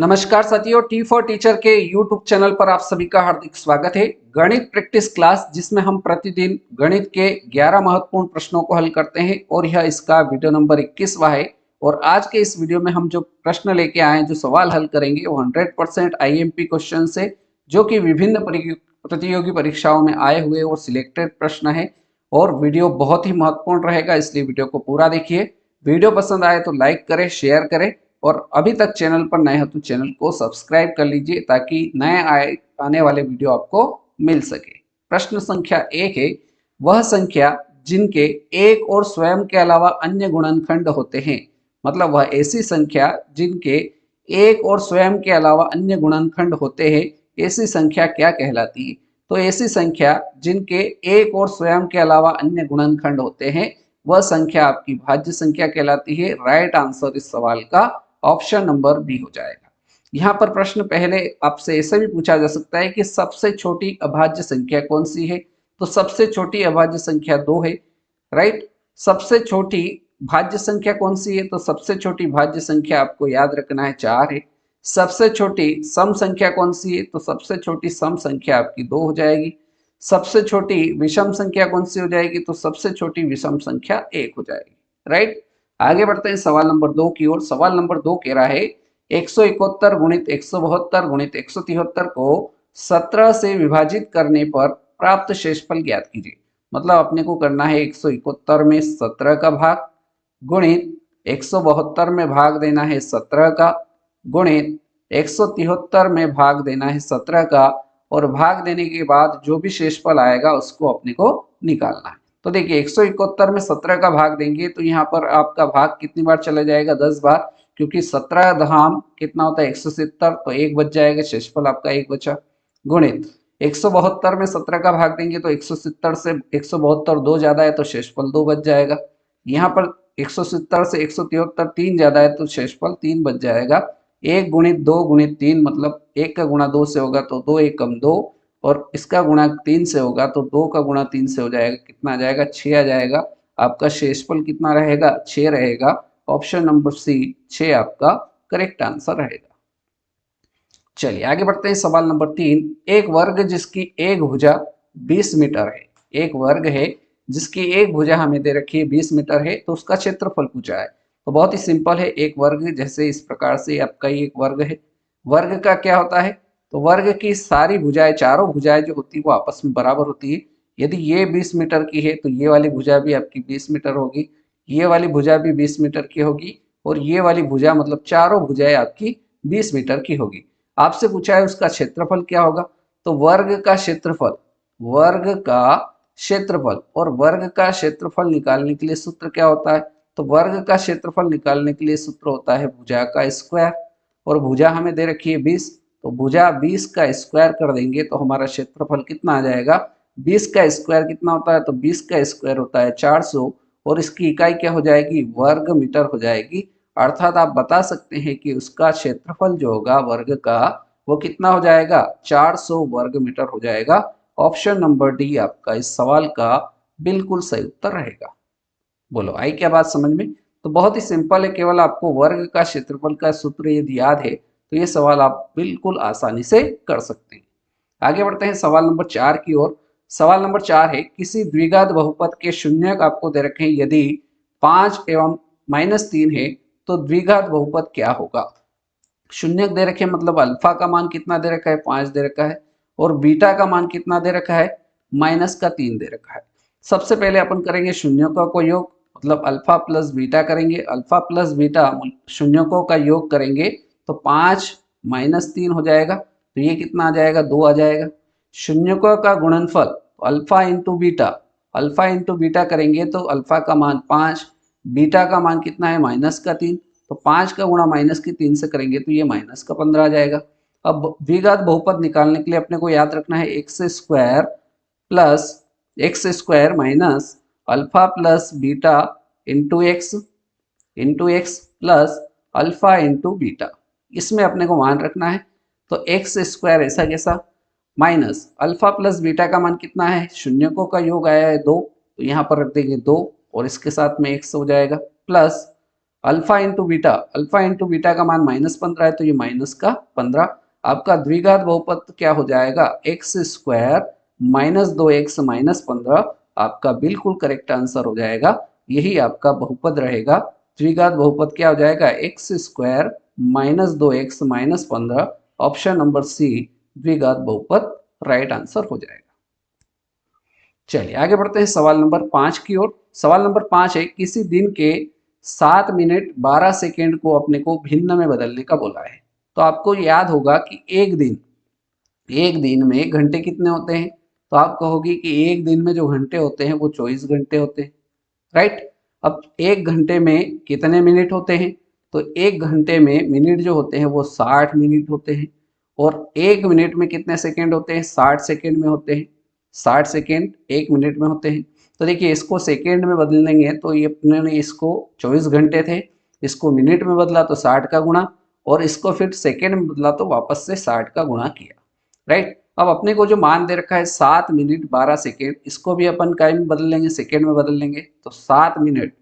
नमस्कार साथियों, T for teacher के यूट्यूब चैनल पर आप सभी का हार्दिक स्वागत है। गणित प्रैक्टिस क्लास जिसमें हम प्रतिदिन गणित के 11 महत्वपूर्ण प्रश्नों को हल करते हैं और यह इसका वीडियो नंबर 21वां है। और आज के इस वीडियो में हम जो प्रश्न लेके आए हैं, जो सवाल हल करेंगे वो 100% आईएमपी क्वेश्चन से, जो कि विभिन्न प्रतियोगी परीक्षाओं में आए हुए और सिलेक्टेड प्रश्न है। और वीडियो बहुत ही महत्वपूर्ण रहेगा, इसलिए वीडियो को पूरा देखिए। वीडियो पसंद आए तो लाइक करें, शेयर करें और अभी तक चैनल पर नए हो तो चैनल को सब्सक्राइब कर लीजिए ताकि नए आने वाले वीडियो आपको मिल सके। प्रश्न संख्या 1 है, वह संख्या जिनके एक और स्वयं के अलावा अन्य गुणनखंड होते हैं, मतलब वह ऐसी संख्या जिनके एक और स्वयं के अलावा अन्य गुणनखंड होते हैं, ऐसी संख्या क्या कहलाती है। तो ऐसी संख्या जिनके एक और स्वयं के अलावा अन्य गुणनखंड होते हैं वह संख्या आपकी भाज्य संख्या कहलाती है। राइट आंसर इस सवाल का ऑप्शन नंबर बी हो जाएगा। यहाँ पर प्रश्न पहले आपसे ऐसे भी पूछा जा सकता है कि सबसे छोटी अभाज्य संख्या कौन सी है। तो सबसे छोटी अभाज्य संख्या 2 है। राइट, सबसे छोटी भाज्य संख्या कौन सी है। तो सबसे छोटी भाज्य संख्या आपको याद रखना है 4 है। सबसे छोटी सम संख्या कौन सी है। तो सबसे छोटी सम संख्या आपकी 2 हो जाएगी। सबसे छोटी विषम संख्या कौन सी हो जाएगी। तो सबसे छोटी विषम संख्या 1 हो जाएगी। राइट, आगे बढ़ते हैं सवाल नंबर 2 की ओर। सवाल नंबर 2 कह रहा है 171 गुणित 172 गुणित 173 को 17 से विभाजित करने पर प्राप्त शेषफल ज्ञात कीजिए। मतलब अपने को करना है 171 में 17 का भाग गुणित 172 में भाग देना है 17 का गुणित 173 में भाग देना है 17 का, और भाग देने के बाद जो भी शेषफल आएगा उसको अपने को निकालना है। तो देखिए 171 में 17 का भाग देंगे तो यहाँ पर आपका भाग कितनी बार चला जाएगा, 10 बार, क्योंकि 17 धाम कितना होता है 170, तो 1 बच जाएगा, शेषफल आपका 1 बचा। गुणित 172 में 17 का भाग देंगे तो 170 से 172 2 ज्यादा है तो शेषफल 2 बच जाएगा। यहाँ पर 170 से 173 3 ज्यादा है तो शेषफल 3 बच जाएगा। 1 गुणित 2 गुणित 3 मतलब 1 का गुणा 2 से होगा तो 2 1 कम 2, और इसका गुणा 3 से होगा तो 2 का गुणा 3 से हो जाएगा, कितना आ जाएगा 6 आ जाएगा। आपका शेषफल कितना रहेगा 6 रहेगा। ऑप्शन नंबर सी 6 आपका करेक्ट आंसर रहेगा। चलिए आगे बढ़ते हैं सवाल नंबर 3। एक वर्ग जिसकी एक भुजा 20 मीटर है, एक वर्ग है जिसकी एक भुजा हमें दे रखी है 20 मीटर है, तो उसका क्षेत्रफल पूछा है। तो बहुत ही सिंपल है, एक वर्ग जैसे इस प्रकार से आपका एक वर्ग है। वर्ग का क्या होता है, तो वर्ग की सारी भुजाएं, चारों भुजाएं जो होती है वो आपस में बराबर होती है। यदि ये 20 मीटर की है तो ये वाली भुजा भी आपकी 20 मीटर होगी, ये वाली भुजा भी 20 मीटर की होगी, और ये वाली भुजा मतलब चारों भुजाएं आपकी 20 मीटर की होगी। आपसे पूछा है उसका क्षेत्रफल क्या होगा। तो वर्ग का क्षेत्रफल, वर्ग का क्षेत्रफल, और वर्ग का क्षेत्रफल निकालने के लिए सूत्र क्या होता है। तो वर्ग का क्षेत्रफल निकालने के लिए सूत्र होता है भुजा का स्क्वायर, और भुजा हमें दे रखी है 20, तो भुजा 20 का स्क्वायर कर देंगे तो हमारा क्षेत्रफल कितना आ जाएगा। 20 का स्क्वायर कितना होता है, तो 20 का स्क्वायर होता है 400, और इसकी इकाई क्या हो जाएगी, वर्ग मीटर हो जाएगी। अर्थात आप बता सकते हैं कि उसका क्षेत्रफल जो होगा वर्ग का वो कितना हो जाएगा, 400 वर्ग मीटर हो जाएगा। ऑप्शन नंबर डी आपका इस सवाल का बिल्कुल सही उत्तर रहेगा। बोलो आई क्या बात समझ में। तो बहुत ही सिंपल है, केवल आपको वर्ग का क्षेत्रफल का सूत्र यदि याद है तो ये सवाल आप बिल्कुल आसानी से कर सकते हैं। आगे बढ़ते हैं सवाल नंबर 4 की ओर। सवाल नंबर 4 है, किसी द्विघात बहुपद के शून्यक आपको दे रखे हैं, यदि 5 एवं -3 है तो द्विघात बहुपद क्या होगा। शून्यक दे रखे मतलब अल्फा का मान कितना दे रखा है, 5 दे रखा है, और बीटा का मान कितना दे रखा है, -3 दे रखा है। सबसे पहले अपन करेंगे शून्यकों को योग, मतलब अल्फा प्लस बीटा करेंगे। अल्फा प्लस बीटा शून्यकों का योग करेंगे तो 5 -3 हो जाएगा, तो ये कितना आ जाएगा, 2 आ जाएगा। शून्यकों का गुणनफल तो alpha into beta, alpha into beta करेंगे तो अल्फा का मान 5, बीटा का मान कितना है -3, तो 5 का गुणा -3 से करेंगे तो ये -15 आ जाएगा। अब द्विघात बहुपद निकालने के लिए अपने को याद रखना है x square plus x square minus alpha plus beta into x plus alpha into beta, इसमें अपने को मान रखना है। तो एक्स स्क्वायर ऐसा कैसा, माइनस अल्फा प्लस बीटा का मान कितना है, शून्यकों का योग आया है 2, तो यहाँ पर रख देंगे 2 और इसके साथ में एक्स हो जाएगा, प्लस अल्फा इंटू बीटा का मान -15 है तो ये -15। आपका द्विघात बहुपद क्या हो जाएगा, एक्स स्क्वायर -2x -15। आपका बिल्कुल करेक्ट आंसर हो जाएगा, यही आपका बहुपद रहेगा। द्विघात बहुपद क्या हो जाएगा, x square -2x -15। Option number C द्विघात बहुपद राइट आंसर हो जाएगा। चलिए आगे बढ़ते हैं सवाल नंबर 5 की ओर। सवाल नंबर 5 है, किसी दिन के 7 मिनट 12 सेकेंड को अपने को भिन्न में बदलने का बोला है। तो आपको याद होगा कि एक दिन में घंटे कितने होते हैं, तो आप कहोगे कि एक दिन में जो घंटे होते हैं वो 24 घंटे होते हैं, राइट। अब एक घंटे में कितने मिनट होते हैं, तो एक घंटे में मिनट जो होते हैं वो 60 मिनट होते हैं। और एक मिनट में कितने सेकेंड होते हैं, 60 सेकेंड में होते हैं। 60 सेकेंड एक मिनट में होते हैं। तो देखिए इसको सेकेंड में बदल देंगे तो ये अपने ने इसको 24 घंटे थे, इसको मिनट में बदला तो 60 का गुणा, और इसको फिर सेकेंड में बदला तो वापस से 60 का गुणा किया, राइट। अब अपने को जो मान दे रखा है 7 मिनट 12 सेकेंड, इसको भी अपन काय में बदल लेंगे, सेकेंड में बदल लेंगे। तो 7 minute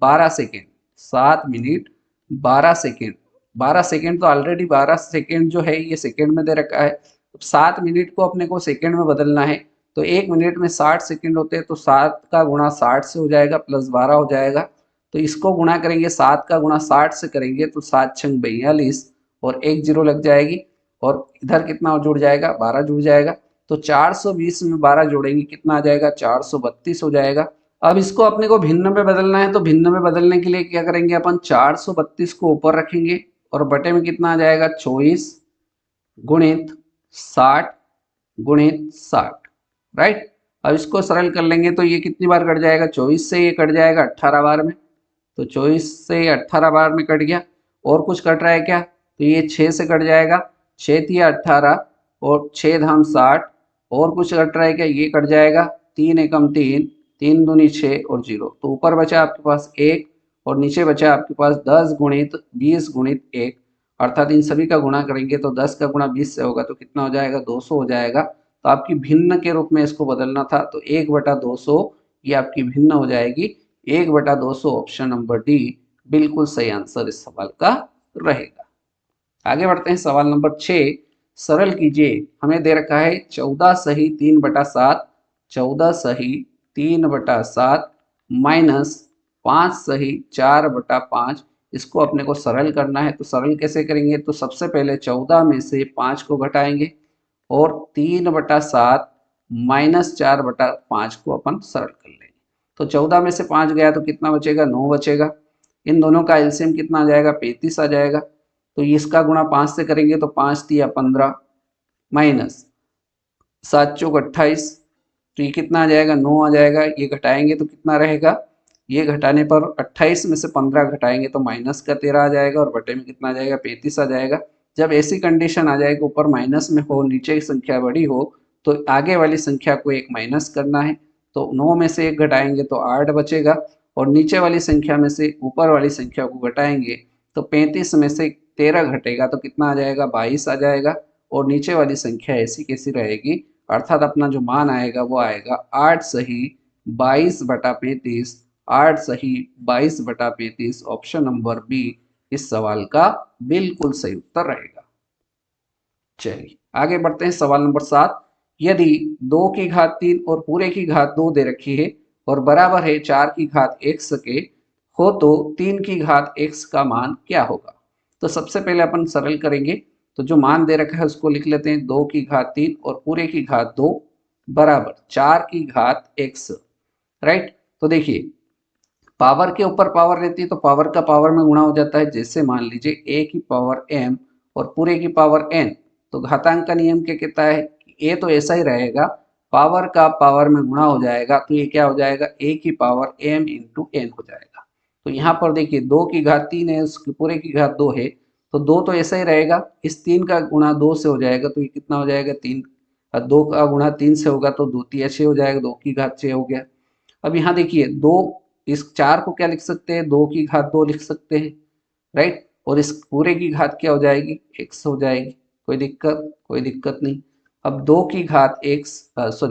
12 second, 7 minute 12 second. 12 second तो ऑलरेडी 12 सेकेंड जो है ये सेकेंड में दे रखा है। 7 मिनट को अपने को सेकेंड में बदलना है, तो एक मिनट में 60 सेकेंड होते हैं, तो 7 का गुणा 60 से हो जाएगा प्लस 12 हो जाएगा। तो इसको गुणा करेंगे, 7 का गुणा 60 से करेंगे तो 7 छंग 42 और एक जीरो लग जाएगी, और इधर कितना जुड़ जाएगा, 12 जुड़ जाएगा। तो 420 में 12 जोड़ेंगे कितना आ जाएगा, 432 हो जाएगा। अब इसको अपने को भिन्न में बदलना है, तो भिन्न में बदलने के लिए क्या करेंगे अपन, 432 को ऊपर रखेंगे और बटे में कितना आ जाएगा, 24 गुणित 60 गुणित 60, राइट। अब इसको सरल कर लेंगे तो ये कितनी बार कट जाएगा, 24 से ये कट जाएगा 18 बार में। तो 24 से 18 बार में कट गया। और कुछ कट रहा है क्या, तो ये 6 से कट जाएगा, 6 तिया 18 और 6 धाम 60। और कुछ कट रहा है क्या, ये कट जाएगा, 3 एकम 3, 3 दूनी 6 और 0। तो ऊपर बचा आपके पास 1 और नीचे बचा आपके पास 10 गुणित 20 गुणित 1, अर्थात इन सभी का गुणा करेंगे तो 10 का गुणा 20 से होगा तो कितना हो जाएगा, 200 हो जाएगा। तो आपकी भिन्न के रूप में इसको बदलना था, तो 1/200 ये आपकी भिन्न हो जाएगी। 1/200 ऑप्शन नंबर डी बिल्कुल सही आंसर इस सवाल का रहेगा। आगे बढ़ते हैं सवाल नंबर 6। सरल कीजिए, हमें दे रखा है 14 सही 3/7, 14 सही 3/7 माइनस 5 सही 4/5। इसको अपने को सरल करना है, तो सरल कैसे करेंगे, तो सबसे पहले 14 में से 5 को घटाएंगे और 3/7 माइनस 4/5 को अपन सरल कर लेंगे। तो 14 में से 5 गया तो कितना बचेगा, 9 बचेगा। इन दोनों का एलसीएम कितना आ जाएगा, 35 आ जाएगा। तो इसका गुणा 5 से करेंगे तो 5 तिया 15 माइनस 7 चौक 28, तो ये कितना आ जाएगा, 9 आ जाएगा। ये घटाएंगे तो कितना रहेगा, ये घटाने पर 28 में से 15 घटाएंगे तो माइनस का 13 आ जाएगा और बटे में कितना आ जाएगा, 35 आ जाएगा। जब ऐसी कंडीशन आ जाएगी ऊपर माइनस में हो नीचे की संख्या बड़ी हो तो आगे वाली संख्या को एक माइनस करना है। तो 9 में से 1 घटाएंगे तो 8 बचेगा और नीचे वाली संख्या में से ऊपर वाली संख्या को घटाएंगे तो 35 में से 13 घटेगा तो कितना आ जाएगा, 22 आ जाएगा। और नीचे वाली संख्या ऐसी कैसी रहेगी, अर्थात अपना जो मान आएगा वो आएगा 8 सही 22/35, 8 सही 22/35। ऑप्शन नंबर बी इस सवाल का बिल्कुल सही उत्तर रहेगा। चलिए आगे बढ़ते हैं सवाल नंबर 7। यदि 2 की घात 3 और पूरे की घात 2 दे रखी है और बराबर है 4 की घात x के हो तो 3 की घात x का मान क्या होगा। तो सबसे पहले अपन सरल करेंगे, तो जो मान दे रखा है उसको लिख लेते हैं, 2 की घात 3 और पूरे की घात 2 बराबर 4 की घात x, राइट। तो देखिए पावर के ऊपर पावर रहती है तो पावर का पावर में गुणा हो जाता है। जैसे मान लीजिए a की पावर m और पूरे की पावर n, तो घातांक का नियम क्या कहता है, a तो ऐसा ही रहेगा, पावर का पावर में गुणा हो जाएगा तो ये क्या हो जाएगा, a की पावर m इंटू n हो जाएगा। तो यहाँ पर देखिए 2 की घात 3 है, उसकी पूरे की घात 2 है, तो 2 तो ऐसा ही रहेगा, इस 3 का गुणा 2 से हो जाएगा तो ये कितना हो जाएगा, 3। 2 का गुणा 3 से होगा तो 2 तिया 6 हो जाएगा, 2 की घात 6 हो गया। अब यहाँ देखिए 2, इस 4 को क्या लिख सकते हैं, 2 की घात 2 लिख सकते हैं, राइट। और इस पूरे की घात क्या हो जाएगी, x हो जाएगी। कोई दिक्कत नहीं। अब 2 की घात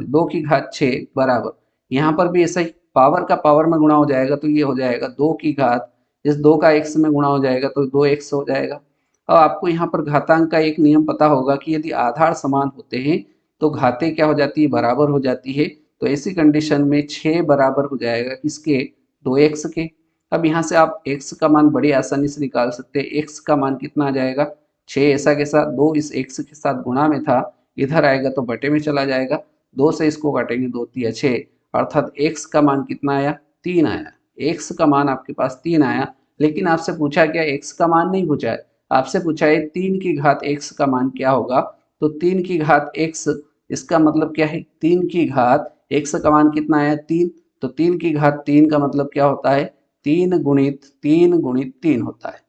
2 की घात 6 बराबर, यहाँ पर भी ऐसा ही पावर का पावर में गुणा हो जाएगा तो ये हो जाएगा 2 की घात, इस 2 का x में गुणा हो जाएगा तो 2x हो जाएगा। अब आपको यहाँ पर घातांक का एक नियम पता होगा कि यदि आधार समान होते हैं तो घातें क्या हो जाती है, बराबर हो जाती है। तो ऐसी कंडीशन में 6 बराबर हो जाएगा किसके, 2x के। अब यहाँ से आप x का मान बड़ी आसानी से निकाल सकते हैं। x का मान कितना आ जाएगा, 6 ऐसा के साथ 2 इस x के साथ गुणा में था, इधर आएगा तो बटे में चला जाएगा, 2 से इसको काटेंगे 2 तिया 6, अर्थात x का मान कितना आया, 3 आया। x का मान आपके पास 3 आया, लेकिन आपसे पूछा क्या, x का मान नहीं पूछा है, आपसे पूछा है 3 की घात x का मान क्या होगा। तो 3 की घात x, इसका मतलब क्या है, 3 की घात x का मान कितना आया, 3। तो 3 की घात 3 का मतलब क्या होता है, 3 गुणित 3 गुणित 3 होता है,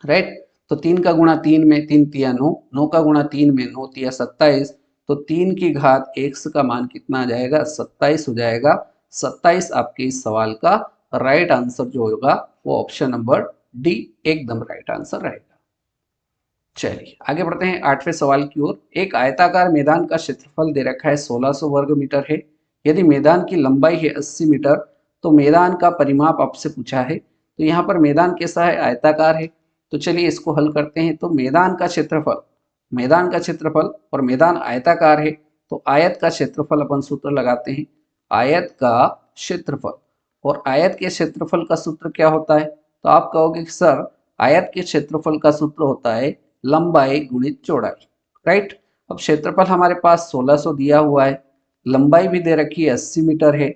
राइट। तो 3 का गुणा 3 में 3 तिया 9, 9 का गुणा 3 में 9 तिया 27, तो 3 की घात x का मान कितना आ जाएगा, 27 हो जाएगा। 27 आपके इस सवाल का राइट आंसर जो होगा वो ऑप्शन नंबर डी एकदम राइट आंसर रहेगा। चलिए आगे बढ़ते हैं 8वें सवाल की ओर। एक आयताकार मैदान का क्षेत्रफल दे रखा है 1600 वर्ग मीटर है। यदि मैदान की लंबाई है 80 मीटर तो मैदान का परिमाप आपसे पूछा है। तो यहाँ पर मैदान कैसा है, आयताकार है। तो चलिए इसको हल करते हैं। तो मैदान का क्षेत्रफल, मैदान का क्षेत्रफल और मैदान आयताकार है तो आयत का क्षेत्रफल अपन सूत्र लगाते हैं, आयत का क्षेत्रफल। और आयत के क्षेत्रफल का सूत्र क्या होता है, तो आप कहोगे कि सर आयत के क्षेत्रफल का सूत्र होता है लंबाई गुणित चौड़ाई, राइट। अब क्षेत्रफल हमारे पास 1600 दिया हुआ है, लंबाई भी दे रखी है 80 मीटर है,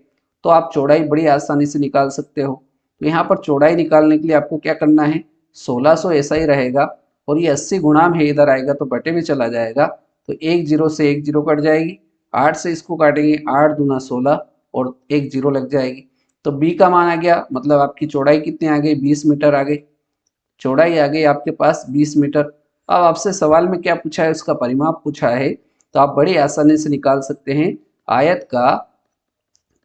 तो आप चौड़ाई बड़ी आसानी से निकाल सकते हो। तो यहाँ पर चौड़ाई निकालने के लिए आपको क्या करना है, 1600 ऐसा ही रहेगा और ये 80 गुणा में इधर आएगा तो बटे में चला जाएगा, तो एक जीरो से एक जीरो कट जाएगी, 8 से इसको काटेंगे 8 दूना 16 और एक जीरो लग जाएगी। तो बी का मान आ गया, मतलब आपकी चौड़ाई कितनी आ गई, 20 मीटर आ गई, चौड़ाई आ गई आपके पास 20 मीटर। अब आपसे सवाल में क्या पूछा है, उसका परिमाप पूछा है, तो आप बड़ी आसानी से निकाल सकते हैं आयत का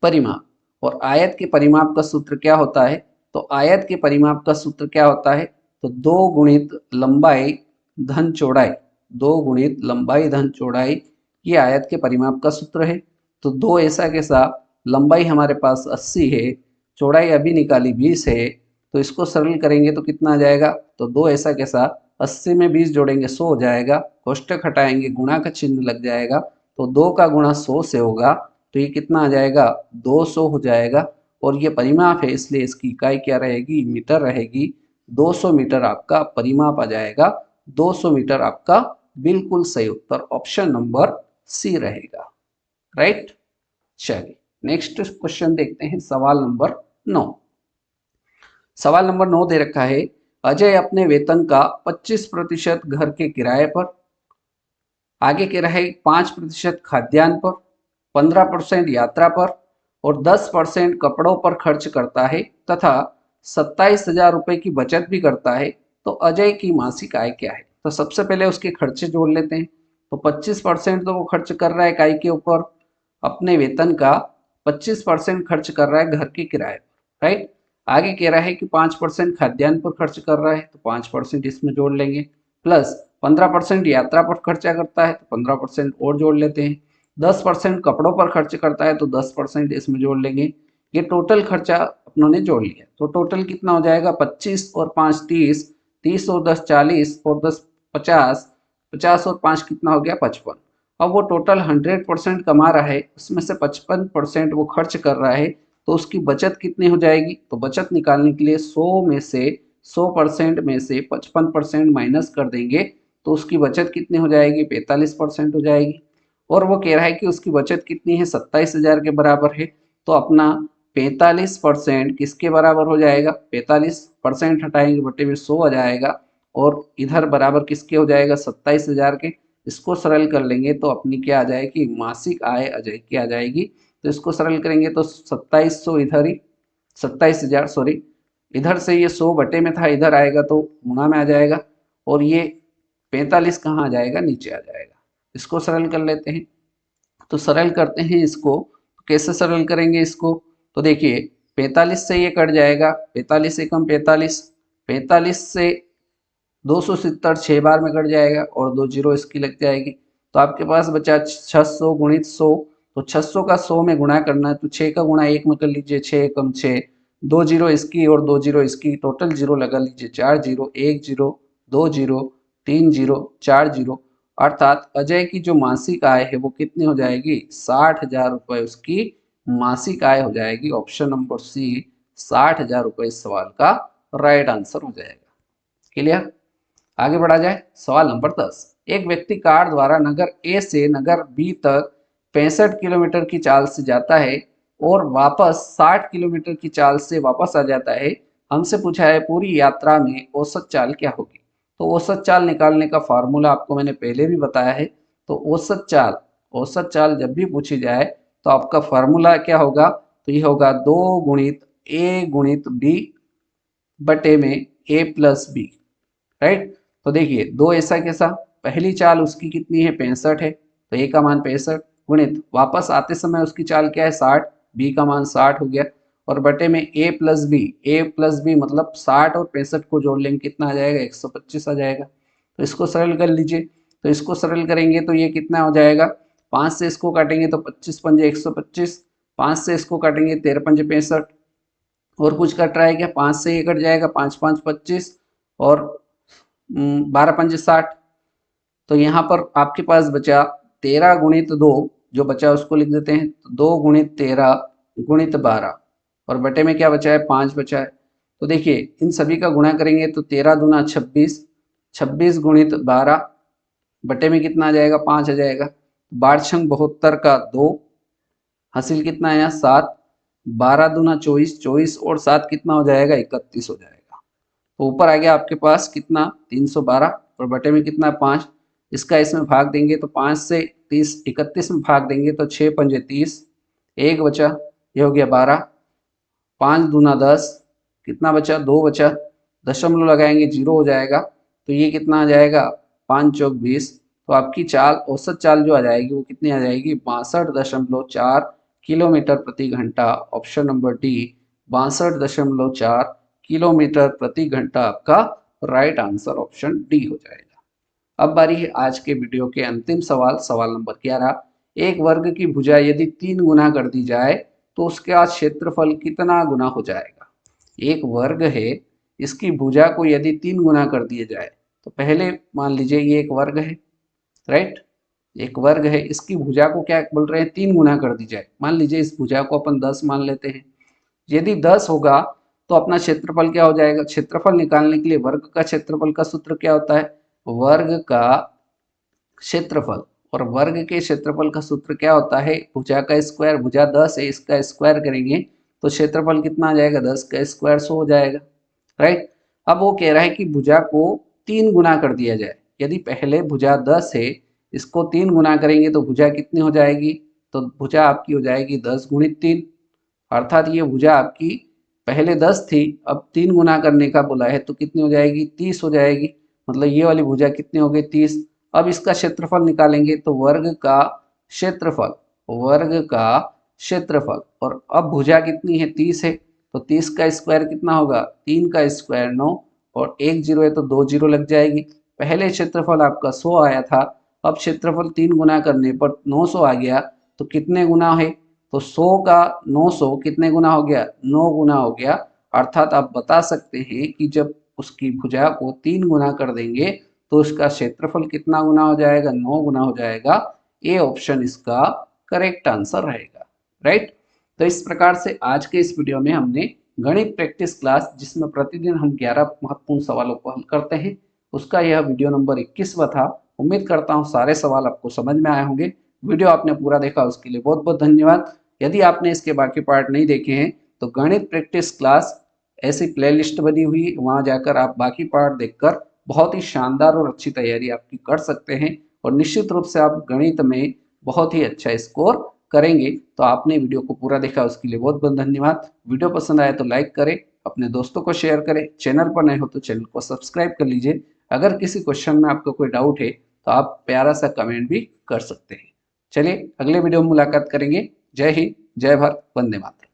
परिमाप। और आयत के परिमाप का सूत्र क्या होता है, तो आयत के परिमाप का सूत्र क्या होता है, तो 2 गुणित लंबाई धन चौड़ाई, 2 गुणित लंबाई धन चौड़ाई, ये आयत के परिमाप का सूत्र है। तो 2 ऐसा कैसा, लंबाई हमारे पास 80 है, चौड़ाई अभी निकाली 20 है, तो इसको सरल करेंगे तो कितना आ जाएगा, तो 2 ऐसा कैसा, 80 में 20 जोड़ेंगे 100 हो जाएगा, कोष्टक हटाएंगे गुणा का चिन्ह लग जाएगा, तो 2 का गुणा 100 से होगा, तो ये कितना आ जाएगा, 200 हो जाएगा। और ये परिमाप है इसलिए इसकी इकाई क्या रहेगी, मीटर रहेगी। 200 मीटर आपका परिमाप आ जाएगा, 200 मीटर आपका बिल्कुल सही उत्तर ऑप्शन नंबर सी रहेगा, राइट। चलिए नेक्स्ट क्वेश्चन देखते हैं, सवाल नंबर 9। सवाल नंबर 9 दे रखा है, अजय अपने वेतन का 25% घर के किराए पर, आगे कह रहा है 5% खाद्यान्न पर, 15% यात्रा पर और 10% कपड़ों पर खर्च करता है तथा 27,000 रुपए की बचत भी करता है। तो अजय की मासिक आय क्या है। तो सबसे पहले उसके खर्चे जोड़ लेते हैं। तो 25% तो वो खर्च कर रहा है काय के ऊपर, अपने वेतन का 25% खर्च कर रहा है घर के किराए पर, राइट। आगे कह रहा है कि 5% खाद्यान्न पर खर्च कर रहा है, तो 5% इसमें जोड़ लेंगे, प्लस 15% यात्रा पर खर्चा करता है तो 15% और जोड़ लेते हैं, 10% कपड़ों पर खर्च करता है तो 10% इसमें जोड़ लेंगे। ये टोटल खर्चा अपनों ने जोड़ लिया, तो टोटल कितना हो जाएगा, 25 और 5 30, 30 और 10 40 और 10 50, 50 और 5 कितना हो गया, 55। अब वो टोटल 100% कमा रहा है, उसमें से 55% वो खर्च कर रहा है, तो उसकी बचत कितनी हो जाएगी। तो बचत निकालने के लिए 100 में से 100% में से 55% माइनस कर देंगे, तो उसकी बचत कितनी हो जाएगी, 45% हो जाएगी। और वो कह रहा है कि उसकी बचत कितनी है, 27,000 के बराबर है, तो अपना 45% किसके बराबर हो जाएगा, 45% हटाएंगे बटे में 100 आ जाएगा, और इधर बराबर किसके हो जाएगा, 27,000 के। इसको सरल कर लेंगे तो अपनी क्या आ जाएगी, मासिक आय अजय की आ जाएगी। तो इसको सरल करेंगे तो 2700 इधर ही, 27,000 सॉरी, इधर से ये 100 बटे में था, इधर आएगा तो गुणा में आ जाएगा, और ये 45 कहाँ आ जाएगा, नीचे आ जाएगा। इसको सरल कर लेते हैं। तो सरल करते हैं इसको, कैसे सरल करेंगे इसको, तो देखिए 45 से ये कट जाएगा, 45 एकम 45, 45 से 270 6 बार में कट जाएगा और 2 जीरो इसकी लग जाएगी, तो आपके पास बचा 600 गुणित 100, तो 600 का 100 में गुणा करना है, तो 6 का गुणा 1 में कर लीजिए, 6 एकम 6, 2 जीरो इसकी और 2 जीरो इसकी, टोटल जीरो लगा लीजिए, 4 zero, 1 zero, 2 zero, 3 zero, 4 zero, अर्थात अजय की जो मासिक आय है वो कितनी हो जाएगी, 60,000 रुपए उसकी मासिक आय हो जाएगी। ऑप्शन नंबर सी 60,000 रुपए इस सवाल का राइट आंसर हो जाएगा। क्लियर। आगे बढ़ा जाए, सवाल नंबर 10। एक व्यक्ति कार द्वारा नगर ए से नगर बी तक 65 किलोमीटर की चाल से जाता है और वापस 60 किलोमीटर की चाल से वापस आ जाता है। हमसे पूछा है पूरी यात्रा में औसत चाल क्या होगी। तो औसत चाल निकालने का फार्मूला आपको मैंने पहले भी बताया है। तो औसत चाल जब भी पूछी जाए तो आपका फार्मूला क्या होगा, तो ये होगा 2 गुणित ए गुणित बी बटे में ए प्लस बी, राइट। तो देखिए दो ऐसा कैसा, पहली चाल उसकी कितनी है, 65 है, तो ए का मान 65 गुणित वापस आते समय उसकी चाल क्या है, 60, बी का मान 60 हो गया, और बटे में ए प्लस बी मतलब 60 और 65 को जोड़ लेंगे कितना आ जाएगा, 125 आ जाएगा। तो इसको सरल कर लीजिए, तो इसको सरल करेंगे तो ये कितना हो जाएगा, 5 से इसको काटेंगे तो 25 पंजे 125, 5 से इसको काटेंगे 13 पंजे 65, और कुछ कट रहा है क्या, 5 से ये कट जाएगा, 5 5 25 और 12 पंजे 60। तो यहाँ पर आपके पास बचा 13 गुणित 2, जो बचा उसको लिख देते हैं, तो 2 गुणित 13 गुणित 12, और बटे में क्या बचा है, 5 बचा है। तो देखिए इन सभी का गुणा करेंगे तो 13 दूना 26, 26 गुणित 12 बटे में कितना आ जाएगा, 5 आ जाएगा। 12 छंग 72 का 2, हासिल कितना आया 7, 12 दूना 24, 24 और 7 कितना हो जाएगा, 31 हो जाएगा। तो ऊपर आ गया आपके पास कितना, 312, और बटे में कितना 5, इसका इसमें भाग देंगे तो 5 से 30 31 में भाग देंगे तो 6 पंजे 30, एक बचा, ये हो गया 12, 5 दूना 10, कितना बचा, 2 बचा, दशमलव लगाएंगे 0 हो जाएगा, तो ये कितना आ जाएगा, 5 चौक 20। तो आपकी चाल औसत चाल जो आ जाएगी वो कितनी आ जाएगी, 62.4 किलोमीटर प्रति घंटा। ऑप्शन नंबर डी 62.4 किलोमीटर प्रति घंटा आपका राइट आंसर ऑप्शन डी हो जाएगा। अब बारी है आज के वीडियो के अंतिम सवाल, सवाल नंबर 11। एक वर्ग की भुजा यदि 3 गुना कर दी जाए तो उसका क्षेत्रफल कितना गुना हो जाएगा। एक वर्ग है, इसकी भुजा को यदि 3 गुना कर दिया जाए, तो पहले मान लीजिए ये एक वर्ग है, राइट, एक वर्ग है, इसकी भुजा को क्या बोल रहे हैं, 3 गुना कर दी जाए। मान लीजिए इस भुजा को अपन 10 मान लेते हैं, यदि 10 होगा तो अपना क्षेत्रफल क्या हो जाएगा। क्षेत्रफल निकालने के लिए वर्ग का क्षेत्रफल का सूत्र क्या होता है, वर्ग का क्षेत्रफल, और वर्ग के क्षेत्रफल का सूत्र क्या होता है, भुजा का स्क्वायर। भुजा 10 है, इसका स्क्वायर करेंगे तो क्षेत्रफल कितना आ जाएगा, 10 का स्क्वायर 100 हो जाएगा, राइट। अब वो कह रहा है कि भुजा को 3 गुना कर दिया जाए। यदि पहले भुजा 10 है, इसको 3 गुना करेंगे तो भुजा कितनी हो जाएगी, तो भुजा आपकी हो जाएगी 10 गुणित 3, अर्थात ये भुजा आपकी पहले 10 थी, अब 3 गुना करने का बोला है तो कितनी हो जाएगी, 30 हो जाएगी। मतलब ये वाली भुजा कितनी हो गई, 30। अब इसका क्षेत्रफल निकालेंगे तो वर्ग का क्षेत्रफल, और अब भुजा कितनी है, 30 है, तो 30 का स्क्वायर कितना होगा, 3 का स्क्वायर 9, और 1 जीरो है तो 2 जीरो लग जाएगी। पहले क्षेत्रफल आपका 100 आया था, अब क्षेत्रफल 3 गुना करने पर 900 आ गया, तो कितने गुना है, तो 100 का 900 कितने गुना हो गया, 9 गुना हो गया। अर्थात आप बता सकते हैं कि जब उसकी भुजा को 3 गुना कर देंगे तो उसका क्षेत्रफल कितना गुना हो जाएगा, 9 गुना हो जाएगा। ए ऑप्शन इसका करेक्ट आंसर रहेगा, राइट। तो इस प्रकार से आज के इस वीडियो में हमने गणित प्रैक्टिस क्लास, जिसमें प्रतिदिन हम 11 महत्वपूर्ण सवालों को हल करते हैं, उसका यह वीडियो नंबर 21वां था। उम्मीद करता हूँ सारे सवाल आपको समझ में आए होंगे। वीडियो आपने पूरा देखा उसके लिए बहुत बहुत धन्यवाद। यदि आपने इसके बाकी पार्ट नहीं देखे हैं तो गणित प्रैक्टिस क्लास ऐसी प्लेलिस्ट बनी हुई है, वहां जाकर आप बाकी पार्ट देखकर बहुत ही शानदार और अच्छी तैयारी आपकी कर सकते हैं, और निश्चित रूप से आप गणित में बहुत ही अच्छा स्कोर करेंगे। तो आपने वीडियो को पूरा देखा उसके लिए बहुत बहुत धन्यवाद। वीडियो पसंद आए तो लाइक करें, अपने दोस्तों को शेयर करें, चैनल पर नए हो तो चैनल को सब्सक्राइब कर लीजिए। अगर किसी क्वेश्चन में आपको कोई डाउट है तो आप प्यारा सा कमेंट भी कर सकते हैं। चलिए अगले वीडियो में मुलाकात करेंगे। जय हिंद, जय भारत, वंदे मातरम।